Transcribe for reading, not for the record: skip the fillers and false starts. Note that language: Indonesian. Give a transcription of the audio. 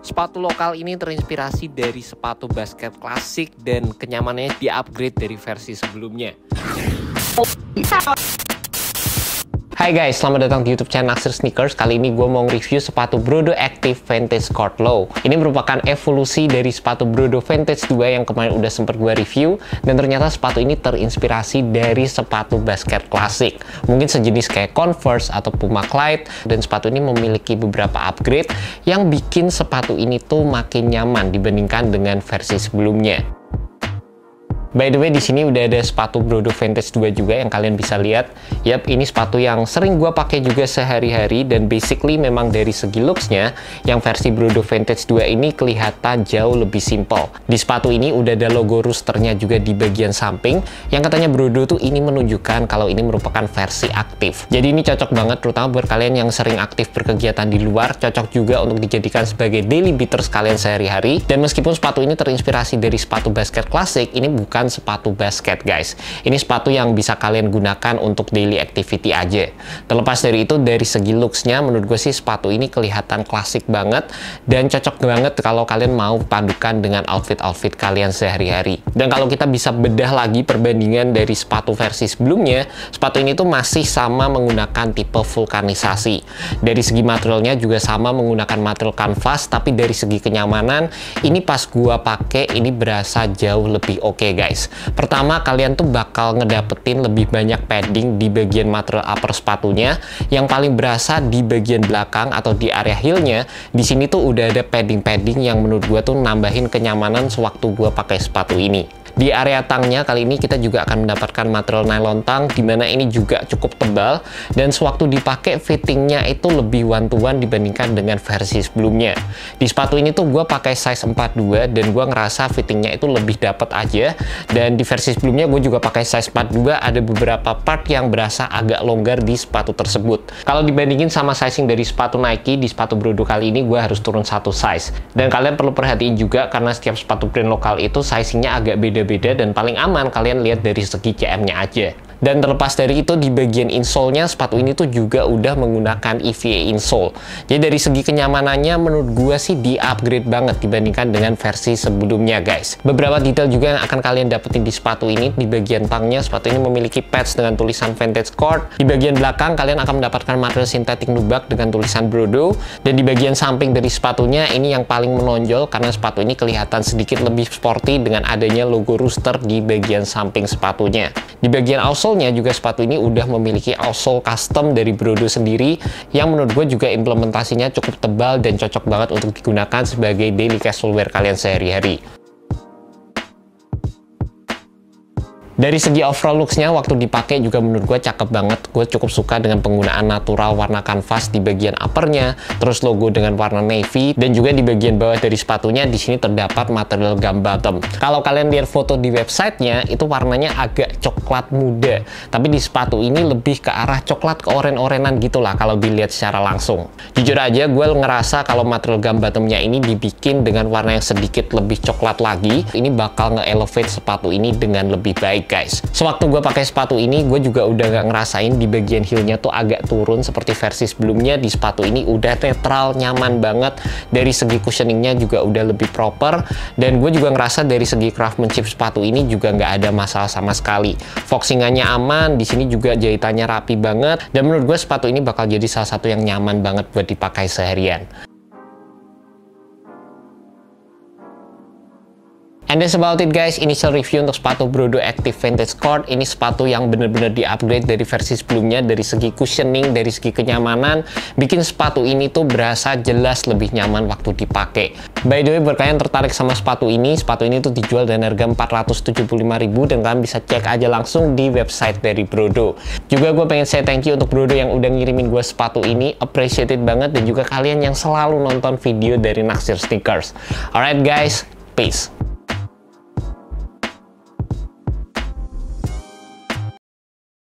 Sepatu lokal ini terinspirasi dari sepatu basket klasik dan kenyamanannya di-upgrade dari versi sebelumnya. Hai guys, selamat datang di YouTube channel Naksir Sneakers. Kali ini gue mau review sepatu Brodo Active Vantage Court Low. Ini merupakan evolusi dari sepatu Brodo Vantage 2 yang kemarin udah sempat gue review. Dan ternyata sepatu ini terinspirasi dari sepatu basket klasik. Mungkin sejenis kayak Converse atau Puma Clyde. Dan sepatu ini memiliki beberapa upgrade yang bikin sepatu ini tuh makin nyaman dibandingkan dengan versi sebelumnya. By the way, di sini udah ada sepatu Brodo Vantage 2 juga yang kalian bisa lihat. Yap, ini sepatu yang sering gue pakai juga sehari-hari dan basically memang dari segi looks-nya, yang versi Brodo Vantage 2 ini kelihatan jauh lebih simple. Di sepatu ini udah ada logo roosternya juga di bagian samping, yang katanya Brodo tuh ini menunjukkan kalau ini merupakan versi aktif. Jadi ini cocok banget terutama buat kalian yang sering aktif berkegiatan di luar, cocok juga untuk dijadikan sebagai daily beaters kalian sehari-hari. Dan meskipun sepatu ini terinspirasi dari sepatu basket klasik, ini bukan sepatu basket guys. Ini sepatu yang bisa kalian gunakan untuk daily activity aja. Terlepas dari itu, dari segi looks-nya menurut gue sih sepatu ini kelihatan klasik banget dan cocok banget kalau kalian mau padukan dengan outfit-outfit kalian sehari-hari. Dan kalau kita bisa bedah lagi perbandingan dari sepatu versi sebelumnya, sepatu ini tuh masih sama menggunakan tipe vulkanisasi. Dari segi materialnya juga sama menggunakan material kanvas, tapi dari segi kenyamanan ini pas gua pakai ini berasa jauh lebih oke guys. Pertama, kalian tuh bakal ngedapetin lebih banyak padding di bagian material upper sepatunya. Yang paling berasa di bagian belakang atau di area heel-nya. Di sini tuh udah ada padding-padding yang menurut gua tuh nambahin kenyamanan sewaktu gua pakai sepatu ini. Di area tangnya kali ini kita juga akan mendapatkan material nylon tang, dimana ini juga cukup tebal dan sewaktu dipakai fittingnya itu lebih one-to-one dibandingkan dengan versi sebelumnya. Di sepatu ini tuh gue pakai size 42 dan gue ngerasa fittingnya itu lebih dapat aja. Dan di versi sebelumnya gue juga pakai size 42, ada beberapa part yang berasa agak longgar di sepatu tersebut. Kalau dibandingin sama sizing dari sepatu Nike, di sepatu Brodo kali ini gue harus turun satu size. Dan kalian perlu perhatiin juga karena setiap sepatu brand lokal itu sizingnya agak beda-beda, dan paling aman kalian lihat dari segi CM-nya aja. Dan terlepas dari itu, di bagian insole-nya sepatu ini tuh juga udah menggunakan EVA insole. Jadi dari segi kenyamanannya menurut gua sih di-upgrade banget dibandingkan dengan versi sebelumnya guys. Beberapa detail juga yang akan kalian dapetin di sepatu ini. Di bagian tangnya sepatu ini memiliki pads dengan tulisan Vantage Court. Di bagian belakang kalian akan mendapatkan material sintetik nubuck dengan tulisan Brodo. Dan di bagian samping dari sepatunya ini yang paling menonjol karena sepatu ini kelihatan sedikit lebih sporty dengan adanya logo rooster di bagian samping sepatunya. Di bagian outsole-nya juga sepatu ini udah memiliki outsole custom dari Brodo sendiri yang menurut gue juga implementasinya cukup tebal dan cocok banget untuk digunakan sebagai daily casual wear kalian sehari-hari. Dari segi overall looks-nya, waktu dipakai juga menurut gue cakep banget. Gue cukup suka dengan penggunaan natural warna kanvas di bagian uppernya, terus logo dengan warna navy, dan juga di bagian bawah dari sepatunya di sini terdapat material gum bottom. Kalau kalian lihat foto di websitenya, itu warnanya agak coklat muda, tapi di sepatu ini lebih ke arah coklat ke oren-orenan gitulah kalau dilihat secara langsung. Jujur aja, gue ngerasa kalau material gum bottomnya ini dibikin dengan warna yang sedikit lebih coklat lagi, ini bakal nge-elevate sepatu ini dengan lebih baik guys. Sewaktu gue pakai sepatu ini, gue juga udah gak ngerasain di bagian heel-nya tuh agak turun seperti versi sebelumnya. Di sepatu ini udah netral, nyaman banget. Dari segi cushioningnya juga udah lebih proper. Dan gue juga ngerasa dari segi craftsmanship sepatu ini juga nggak ada masalah sama sekali. Foxingannya aman, di sini juga jahitannya rapi banget. Dan menurut gue sepatu ini bakal jadi salah satu yang nyaman banget buat dipakai seharian. And that's about it guys, initial review untuk sepatu Brodo Active Vantage Court. Ini sepatu yang bener-bener di-upgrade dari versi sebelumnya, dari segi cushioning, dari segi kenyamanan, bikin sepatu ini tuh berasa jelas lebih nyaman waktu dipakai. By the way, buat kalian tertarik sama sepatu ini tuh dijual dengan harga 475.000 dan kalian bisa cek aja langsung di website dari Brodo. Juga gue pengen say thank you untuk Brodo yang udah ngirimin gue sepatu ini, appreciated banget, dan juga kalian yang selalu nonton video dari Naksir Sneakers. Alright guys, peace.